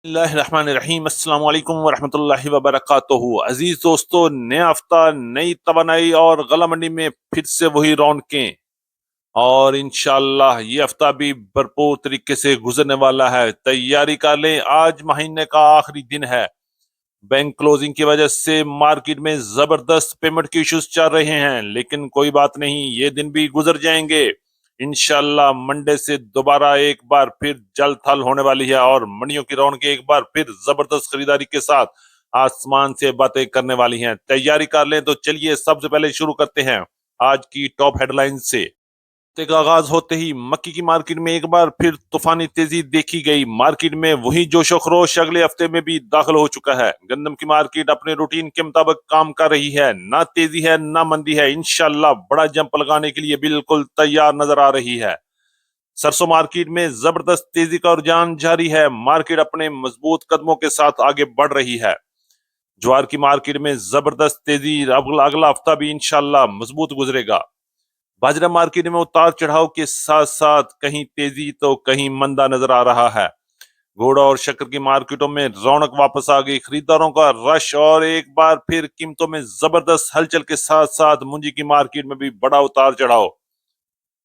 बिस्मिल्लाहिर्रहमानिर्रहीम अस्सलाम वालेकुम वरहमतुल्लाहि वबरकातुहू। अजीज दोस्तों, नया हफ्ता, नई तवानाई और गला मंडी में फिर से वही रौनकें। और इंशाल्लाह ये हफ्ता भी भरपूर तरीके से गुजरने वाला है। तैयारी कर लें, आज महीने का आखिरी दिन है। बैंक क्लोजिंग की वजह से मार्केट में जबरदस्त पेमेंट के इश्यूज चल रहे हैं, लेकिन कोई बात नहीं, ये दिन भी गुजर जाएंगे। इंशाल्लाह मंडे से दोबारा एक बार फिर जल थल होने वाली है और मंडियों की रौनक एक बार फिर जबरदस्त खरीदारी के साथ आसमान से बातें करने वाली हैं। तैयारी कर लें तो चलिए सबसे पहले शुरू करते हैं आज की टॉप हेडलाइन से। हफ्ते का आगाज होते ही मक्की की मार्केट में एक बार फिर तूफानी तेजी देखी गई। मार्केट में वही जोशो खरोश अगले हफ्ते में भी दाखिल हो चुका है। गंदम की मार्केट अपने रूटीन के मुताबिक काम कर रही है, ना तेजी है ना मंदी है। इंशाल्लाह बड़ा जंप लगाने के लिए बिल्कुल तैयार नजर आ रही है। सरसों मार्केट में जबरदस्त तेजी का रुझान जारी है। मार्केट अपने मजबूत कदमों के साथ आगे बढ़ रही है। ज्वार की मार्केट में जबरदस्त तेजी, अगला हफ्ता भी इंशाल्लाह मजबूत गुजरेगा। बाजरा मार्केट में उतार चढ़ाव के साथ साथ कहीं तेजी तो कहीं मंदा नजर आ रहा है। घोड़ा और शक्कर की मार्केटों में रौनक वापस आ गई। खरीदारों का रश और एक बार फिर कीमतों में जबरदस्त हलचल के साथ साथ मुंजी की मार्केट में भी बड़ा उतार चढ़ाव।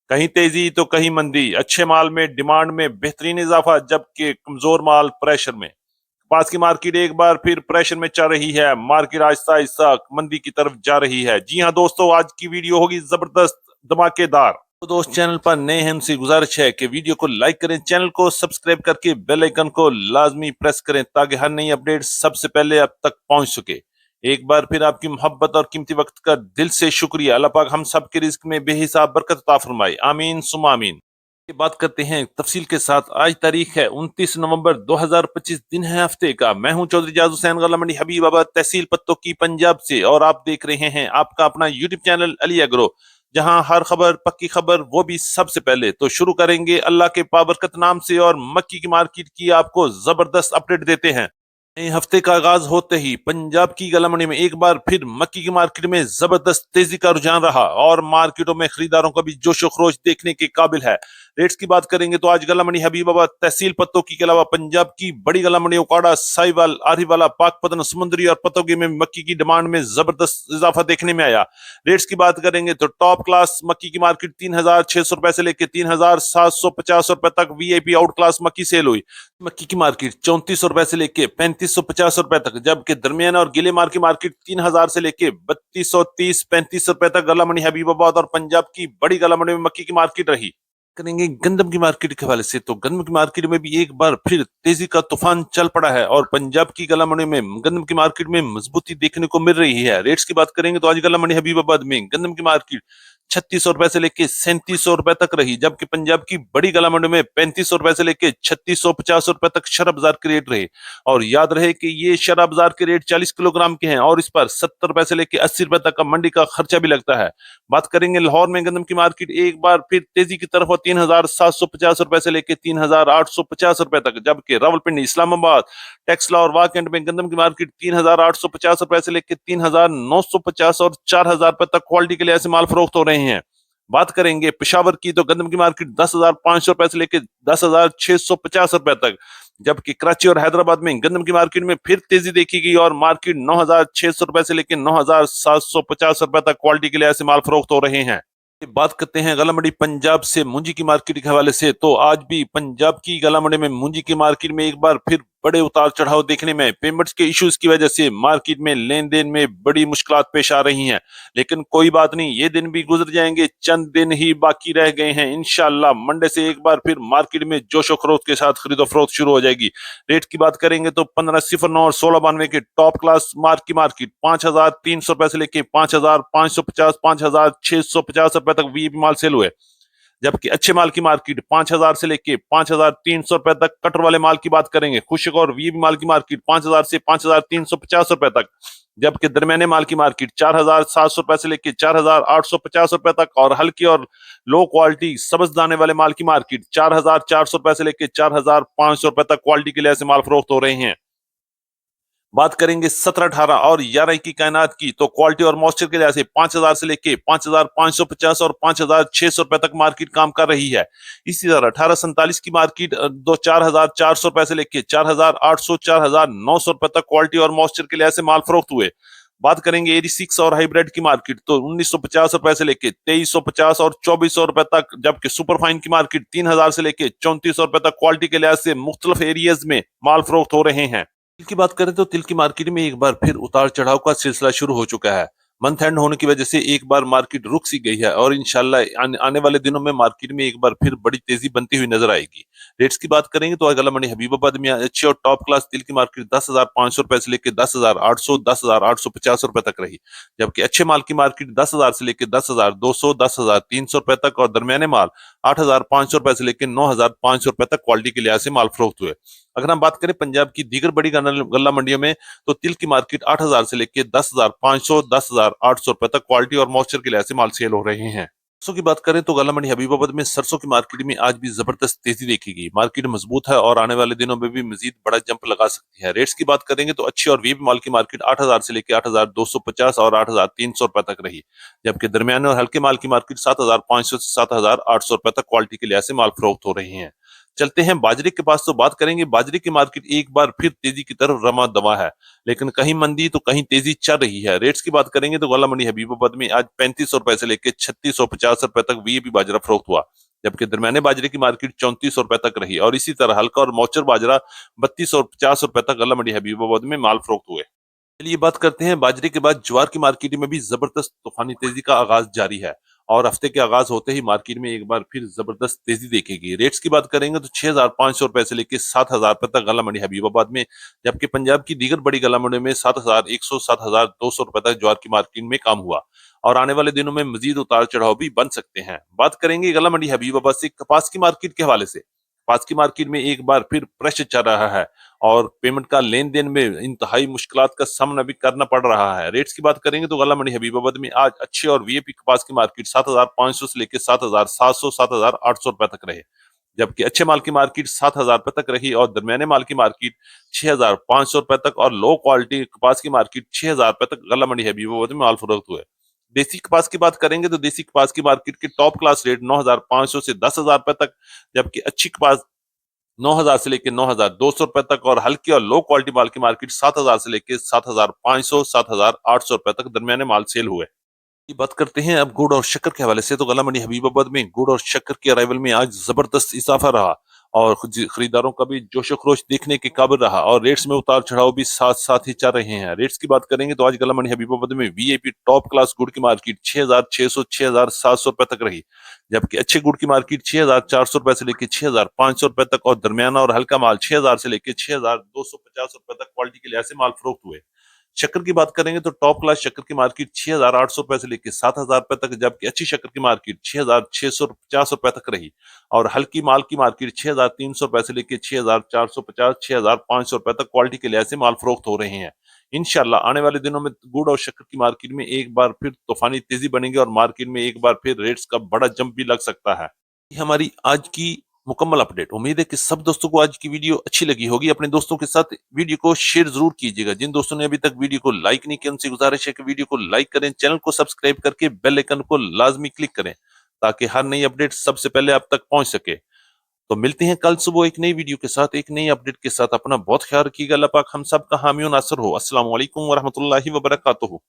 कहीं तेजी तो कहीं मंदी। अच्छे माल में डिमांड में बेहतरीन इजाफा, जबकि कमजोर माल प्रेशर में। कपास की मार्केट एक बार फिर प्रेशर में चल रही है। मार्केट आहिस्ता आहिस्ता मंदी की तरफ जा रही है। जी हाँ दोस्तों, आज की वीडियो होगी जबरदस्त धमाकेदार। तो दोस्त, चैनल पर नए हैं, हमसे गुजारिश है कि वीडियो को लाइक करें, चैनल को सब्सक्राइब करके बेल आइकन को लाजमी प्रेस करें ताकि हर नई अपडेट सबसे पहले आप तक पहुंच सके। एक बार फिर आपकी मोहब्बत और कीमती वक्त का दिल से शुक्रिया। अल्लाह पाक हम सब के रिस्क में बेहिसाब बरकत अता फरमाए, आमीन सुमा आमीन। बात करते हैं तफसील के साथ। आज तारीख है 29 नवंबर 2025, दिन है हफ्ते का। मैं हूं चौधरी जाज हुसैन, गला मंडी हबीबाबाद, तहसील पत्तों की, पंजाब से, और आप देख रहे हैं आपका अपना यूट्यूब चैनल अली एग्रो, जहां हर खबर पक्की खबर वो भी सबसे पहले। तो शुरू करेंगे अल्लाह के बाबरकत नाम से और मक्की की मार्केट की आपको जबरदस्त अपडेट देते हैं। नए हफ्ते का आगाज होते ही पंजाब की गला मंडी में एक बार फिर मक्की की मार्केट में जबरदस्त तेजी का रुझान रहा और मार्केटों में खरीदारों का भी जोशो खरोश देखने के काबिल है। रेट्स की बात करेंगे तो आज गला मंडी हबीबाबाद, तहसील पत्तों की के अलावा पंजाब की बड़ी गला मंडी उकाड़ा, साहिवाल, आरिवाला, पाकपतन, समुद्री और पतोगी में मक्की की डिमांड में जबरदस्त इजाफा देखने में आया। रेट्स की बात करेंगे तो टॉप क्लास मक्की की मार्केट 3,600 रुपए से लेकर 3,750 रुपए तक वीआईपी आउट क्लास मक्की सेल हुई। मक्की की मार्केट 3,400 रुपए से लेके 3,550 रुपए तक, जबकि दरमियाना और गिले मार की मार्केट 3,000 से लेके 3,230-3,530 रुपए तक गला मंडी हबीबाबाद और पंजाब की बड़ी गला मंडी में मक्की की मार्केट रही। करेंगे गंदम की मार्केट के हवाले से, तो गंदम की मार्केट में भी एक बार फिर तेजी का तूफान चल पड़ा है और पंजाब की गला मंडी में गंदम की मार्केट में मजबूती देखने को मिल रही है। रेट्स की बात करेंगे तो आज गला मंडी हबीबाबाद में गंदम की मार्केट 3,600 रुपए से लेके 3,700 रुपए तक रही, जबकि पंजाब की बड़ी गला मंडी में 3,500 रुपए से लेके 3,650 रुपए तक शरह बाजार के रेट रहे। और याद रहे कि ये शरह बाजार के रेट 40 किलोग्राम के हैं और इस पर 70 रुपए से लेके 80 रुपए तक का मंडी का खर्चा भी लगता है। बात करेंगे लाहौर में गंदम की मार्केट एक बार फिर तेजी की तरफ, 3,750 रुपए से लेकर 3,850 रुपए तक, जबकि रावलपिंडी, इस्लामाबाद, टेक्सला और वाकंड में गंदम की मार्केट 3,850 रुपए से लेकर 3,950 और 4,000 रुपए तक क्वालिटी के लिए ऐसे माल फरोख्त हो रहे हैं। बात करेंगे पेशावर की तो गंदम की मार्केट 10,500 रुपए से लेकर 10,650 रुपए तक, जबकि कराची और हैदराबाद में गंदम की मार्केट में फिर तेजी देखी गई और मार्केट 9,600 रुपए से लेकर 9,750 रुपए तक क्वालिटी के लिए ऐसे माल फरोख्त हो रहे हैं। बात करते हैं गला मंडी पंजाब से मुंजी की मार्केट के हवाले से, तो आज भी पंजाब की गला मंडी में मुंजी की मार्केट में एक बार फिर बड़े उतार चढ़ाव देखने में। पेमेंट्स के इश्यूज की वजह से मार्केट में लेन देन में बड़ी मुश्किलात पेश आ रही हैं, लेकिन कोई बात नहीं, ये दिन भी गुजर जाएंगे। चंद दिन ही बाकी रह गए हैं। इंशाल्लाह मंडे से एक बार फिर मार्केट में जोशो खरोश के साथ खरीदो फरोख्त शुरू हो जाएगी। रेट की बात करेंगे तो 1509 और 1692 के टॉप क्लास मार्क की मार्केट 5,300 रुपए से लेके 5,550, 5,650 रुपए तक वी माल सेल हुए, जबकि अच्छे माल की मार्केट 5,000 से लेके 5,300 रुपए तक। कटर वाले माल की बात करेंगे, खुशक और वी माल की मार्केट 5,000 से 5,350 रुपए तक, जबकि दरमियाने माल की मार्केट 4,700 रुपए से लेके 4,850 रुपए तक, और हल्की और लो क्वालिटी सब्ज दाने वाले माल की मार्केट 4,400 रुपए से लेके 4,500 रुपए तक क्वालिटी के लिए ऐसे माल फरोख्त हो रहे हैं। बात करेंगे 17-18 और 11 की कायनात की, तो क्वालिटी और मॉइस्चर के लिहाज से 5,000 से लेके 5,550 और 5,600 रुपए तक मार्केट काम कर रही है। इसी तरह 1847 की मार्केट 4,400 रुपए से लेके 4,800 4,900 रुपए तक क्वालिटी और मॉइस्चर के लिहाज से माल फरोख्त हुए। बात करेंगे 86 और हाइब्रिड की मार्केट, तो 1950 रुपए से लेके 2350 और 2400 रुपए तक, जबकि सुपरफाइन की मार्केट 3,000 से लेके 3400 रुपए तक क्वालिटी के लिहाज से मुख्तलिफ एरियाज में माल फरोख्त हो रहे हैं। तिल की बात करें तो तिल की मार्केट में एक बार फिर उतार चढ़ाव का सिलसिला शुरू हो चुका है। मंथ एंड होने की वजह से एक बार मार्केट रुक सी गई है और इंशाल्लाह आने वाले दिनों में मार्केट में एक बार फिर बड़ी तेजी बनती हुई नजर आएगी। रेट्स की बात करेंगे तो आज गला मंडी हबीबाबाद में अच्छी और टॉप क्लास तिल की मार्केट 10,500 रुपए से लेकर 10,800 10,850 रुपए तक रही, जबकि अच्छे माल की मार्केट 10,000 से लेकर 10,200 10,300 रुपए तक और दरमियाने माल 8,500 रुपए से लेकर 9,500 रुपए तक क्वालिटी के लिहाज से माल फरोख्त हुए। अगर हम बात करें पंजाब की दीगर बड़ी गल्ला मंडियों में, तो तिल की मार्केट 8,000 से लेकर 10,500 10,800 रुपए तक क्वालिटी और मॉइस्चर के लिहाज से माल सेल हो रहे हैं। सरसों की बात करें तो गल्ला मंडी हबीबाबाद में सरसों की मार्केट में आज भी जबरदस्त तेजी देखेगी। मार्केट मजबूत है और आने वाले दिनों में भी मजीद बड़ा जंप लगा सकती है। रेट्स की बात करेंगे तो अच्छी और वीप माल की मार्केट 8,000 से लेकर 8,250 और 8,300 रुपए तक रही, जबकि दरमियाने और हल्के माल की मार्केट 7,500 से 7,800 रुपए तक क्वालिटी के लिहाज से माल फरोख्त हो रहे हैं। चलते हैं बाजरे के पास, तो बात करेंगे बाजरे की मार्केट एक बार फिर तेजी की तरफ रमा दवा है, लेकिन कहीं मंदी तो कहीं तेजी चल रही है। रेट्स की बात करेंगे तो गोला मंडी हबीबाबाद में आज 3500 रुपए से लेकर 3650 रुपए तक वीएपी बाजरा फरोख्त हुआ, जबकि दरमियाने बाजरे की मार्केट 3400 रुपए तक रही और इसी तरह हल्का और मौचर बाजरा 3250 रुपए तक गोला मंडी हबीबाबाद में माल फरोख्त हुए। चलिए बात करते हैं बाजरे के बाद ज्वार की मार्केट में भी जबरदस्त तूफानी तेजी का आगाज जारी है और हफ्ते के आगाज होते ही मार्केट में एक बार फिर जबरदस्त तेजी देखेगी। रेट्स की बात करेंगे तो 6,500 रुपए से लेकर 7,000 रुपए तक गला मंडी हबीबाबाद में, जबकि पंजाब की दीगर बड़ी गला मंडी में 7,100 7,200 रुपए तक ज्वार की मार्केट में काम हुआ और आने वाले दिनों में मजीद उतार चढ़ाव भी बन सकते हैं। बात करेंगे गला मंडी हबीबाबाद से कपास की मार्केट के हवाले से। कपास की मार्केट में एक बार फिर प्रेशर चल रहा है और पेमेंट का लेन देन में इंतहाई मुश्किलात का सामना भी करना पड़ रहा है। रेट्स की बात करेंगे तो गला मंडी हबीबाबाद में आज अच्छे और वीएपी कपास की मार्केट 7,500 से लेकर 7,700 7,800 रुपए तक रहे, जबकि अच्छे माल की मार्केट 7,000 रुपए तक रही और दरमियाने माल की मार्केट 6,500 रुपए तक और लो क्वालिटी कपास की मार्केट 6,000 रुपए तक गला मंडी हबीबाबाद में माल फरोख्त हुए। देसी कपास की बात करेंगे तो देसी कपास की मार्केट के टॉप क्लास रेट 9,500 से 10,000 रुपए तक, जबकि अच्छी कपास 9,000 से लेकर 9,200 रुपए तक और हल्की और लो क्वालिटी माल की मार्केट 7,000 से लेकर 7,500 7,800 रुपए तक दरमियाने माल सेल हुए। की बात करते हैं अब गुड़ और शक्कर के हवाले से, तो गला मंडी हबीबाबाद में गुड़ और शक्कर के अराइवल में आज जबरदस्त इजाफा रहा और खरीदारों का भी जोशो खरोश देखने के काबिल रहा और रेट्स में उतार चढ़ाव भी साथ साथ ही चल रहे हैं। रेट्स की बात करेंगे तो आज गला मंडी हबीबाबाद में वीआईपी टॉप क्लास गुड़ की मार्केट 6,600 6,700 रुपए तक रही, जबकि अच्छे गुड़ की मार्केट 6,400 रुपए से लेकर 6,500 रुपए तक और दरमियाना और हल्का माल 6,000 से लेकर 6,250 रुपए तक क्वालिटी के लिहाज से माल फरोख्त हुए। शक्कर की बात करेंगे तो टॉप क्लास शक्कर की मार्केट 6,800 रुपए से लेकर 7,000 रुपए तक, जबकि अच्छी शक्कर की मार्केट 6,650 रुपए तक रही और हल्की माल की मार्केट 6,300 रुपए से लेकर 6,450 6,500 रुपए तक क्वालिटी के लिहाज से माल फरोख्त हो रहे हैं। इंशाल्लाह आने वाले दिनों में गुड़ और शक्कर की मार्केट में एक बार फिर तूफानी तेजी बनेगी और मार्केट में एक बार फिर रेट्स का बड़ा जंप भी लग सकता है। ये हमारी आज की मुकम्मल अपडेट। उम्मीद है कि सब दोस्तों को आज की वीडियो अच्छी लगी होगी। अपने दोस्तों के साथ वीडियो को शेयर जरूर कीजिएगा। जिन दोस्तों ने अभी तक वीडियो को लाइक नहीं किया उनसे गुजारिश है कि वीडियो को लाइक करें, चैनल को सब्सक्राइब करके बेल आइकन को लाजमी क्लिक करें ताकि हर नई अपडेट सबसे पहले आप तक पहुंच सके। तो मिलते हैं कल सुबह एक नई वीडियो के साथ, एक नई अपडेट के साथ। अपना बहुत ख्याल रखिएगा। अल्लाह पाक हम सब का हामी और नासर हो। अस्सलाम वालेकुम व रहमतुल्लाहि व बरकातुहू।